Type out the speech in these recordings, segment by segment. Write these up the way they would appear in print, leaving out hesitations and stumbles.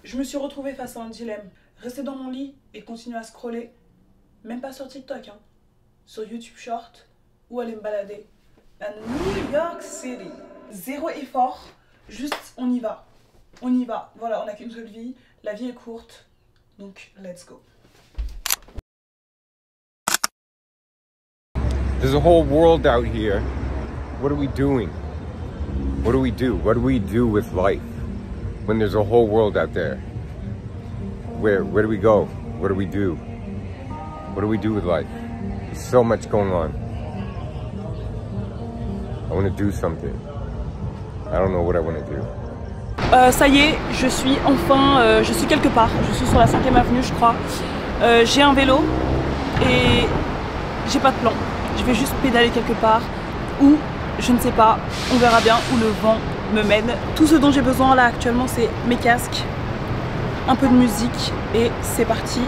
Je me suis retrouvée face à un dilemme. Rester dans mon lit et continuer à scroller, même pas sur TikTok, hein, sur YouTube Short, ou aller me balader à New York City. Zéro effort, juste on y va. On y va. Voilà, on n'a qu'une seule vie, la vie est courte, donc let's go. There's a whole world out here. What are we doing? What do we do? What do we do with life when there's a whole world out there? Where do we go? What do we do? What do we do with life? There's so much going on. I want to do something. I don't know what I want to do. Ça y est, je suis enfin, je suis quelque part. Je suis sur la 5e avenue, je crois. J'ai un vélo et j'ai pas de plan. Je vais juste pédaler quelque part ou je ne sais pas, on verra bien où le vent me mène. Tout ce dont j'ai besoin là actuellement, c'est mes casques, un peu de musique et c'est parti.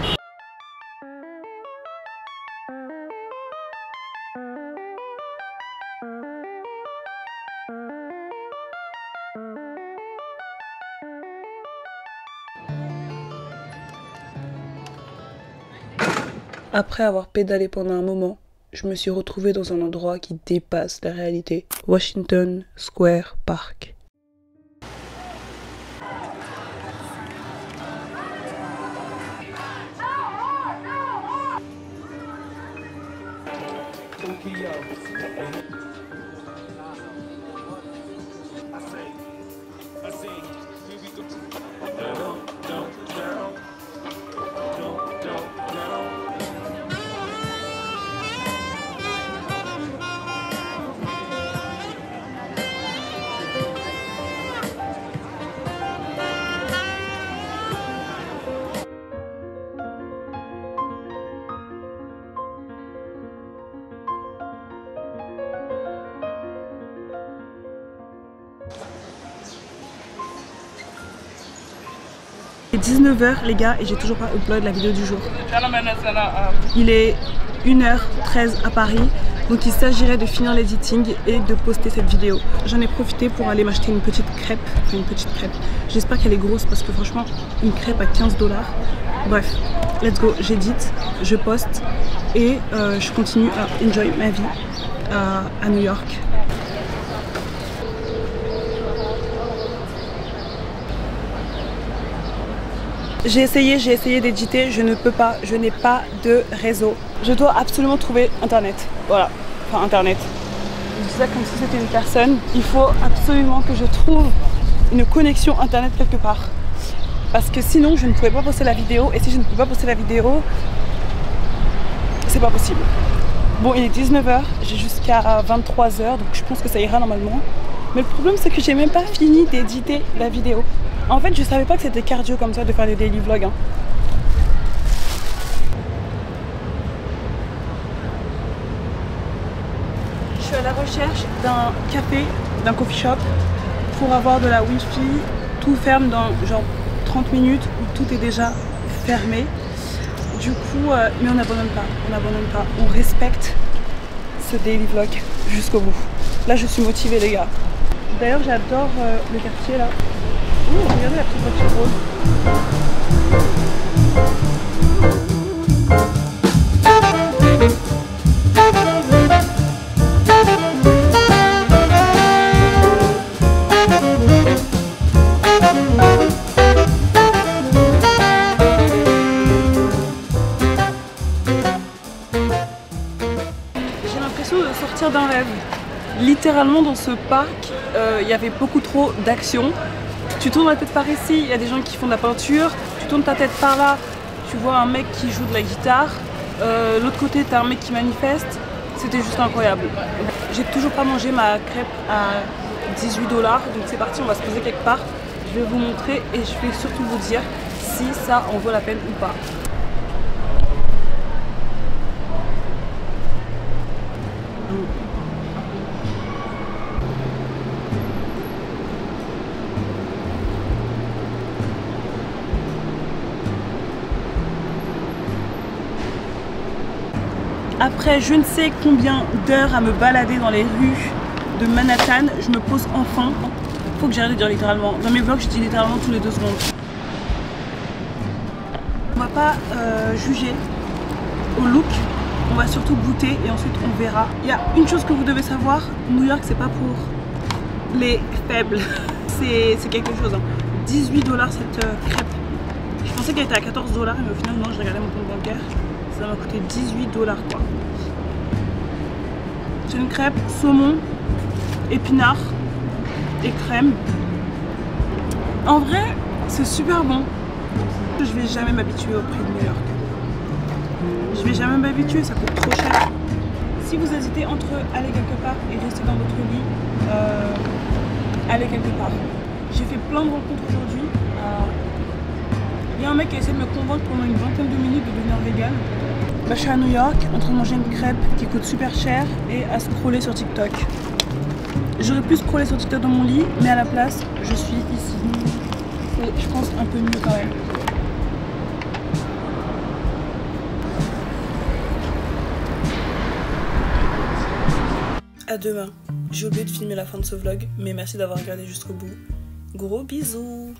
Après avoir pédalé pendant un moment, je me suis retrouvée dans un endroit qui dépasse la réalité. Washington Square Park. Il est 19 h les gars et j'ai toujours pas upload la vidéo du jour. Il est 1h13 à Paris, donc il s'agirait de finir l'editing et de poster cette vidéo. J'en ai profité pour aller m'acheter une petite crêpe, J'espère qu'elle est grosse parce que franchement une crêpe à 15 $. Bref, let's go, j'édite, je poste et je continue à enjoy ma vie à New York. J'ai essayé d'éditer, je ne peux pas, je n'ai pas de réseau. Je dois absolument trouver internet, voilà, enfin internet. Je dis ça comme si c'était une personne, il faut absolument que je trouve une connexion internet quelque part. Parce que sinon je ne pourrais pas poster la vidéo et si je ne peux pas poster la vidéo, c'est pas possible. Bon, il est 19 h, j'ai jusqu'à 23 h, donc je pense que ça ira normalement. Mais le problème c'est que j'ai même pas fini d'éditer la vidéo. En fait, je savais pas que c'était cardio comme ça de faire des daily vlogs. Hein. Je suis à la recherche d'un café, d'un coffee shop pour avoir de la wifi. Tout ferme dans genre 30 minutes où tout est déjà fermé. Du coup, mais on n'abandonne pas, on respecte ce daily vlog jusqu'au bout. Là, je suis motivée les gars. D'ailleurs, j'adore le quartier là. Ouh, regardez la petite voiture rose. J'ai l'impression de sortir d'un rêve. Littéralement dans ce parc, il y avait beaucoup trop d'action. Tu tournes la tête par ici, il y a des gens qui font de la peinture. Tu tournes ta tête par là, tu vois un mec qui joue de la guitare. L'autre côté, tu as un mec qui manifeste. C'était juste incroyable. J'ai toujours pas mangé ma crêpe à 18 $. Donc c'est parti, on va se poser quelque part. Je vais vous montrer et je vais surtout vous dire si ça en vaut la peine ou pas. Après je ne sais combien d'heures à me balader dans les rues de Manhattan, je me pose enfin. Faut que j'arrête de dire littéralement. Dans mes vlogs, je dis littéralement tous les 2 secondes. pas juger au look, on va surtout goûter et ensuite on verra. Il y a une chose que vous devez savoir, New York c'est pas pour les faibles, c'est quelque chose. Hein. 18 $ cette crêpe. Je pensais qu'elle était à 14 $, mais au final non, j'ai regardé mon compte bancaire, ça m'a coûté 18 $ quoi. C'est une crêpe saumon, épinards et crème. En vrai, c'est super bon. Je vais jamais m'habituer au prix de New York. Je vais jamais m'habituer, ça coûte trop cher. Si vous hésitez entre aller quelque part et rester dans votre lit, allez quelque part. J'ai fait plein de rencontres aujourd'hui. Il y a un mec qui a essayé de me convaincre pendant une vingtaine de minutes de devenir vegan. Bah, je suis à New York en train de manger une crêpe qui coûte super cher et à scroller sur TikTok. J'aurais pu scroller sur TikTok dans mon lit, mais à la place, je suis ici. C'est, je pense, un peu mieux quand même. À demain. J'ai oublié de filmer la fin de ce vlog, mais merci d'avoir regardé jusqu'au bout. Gros bisous!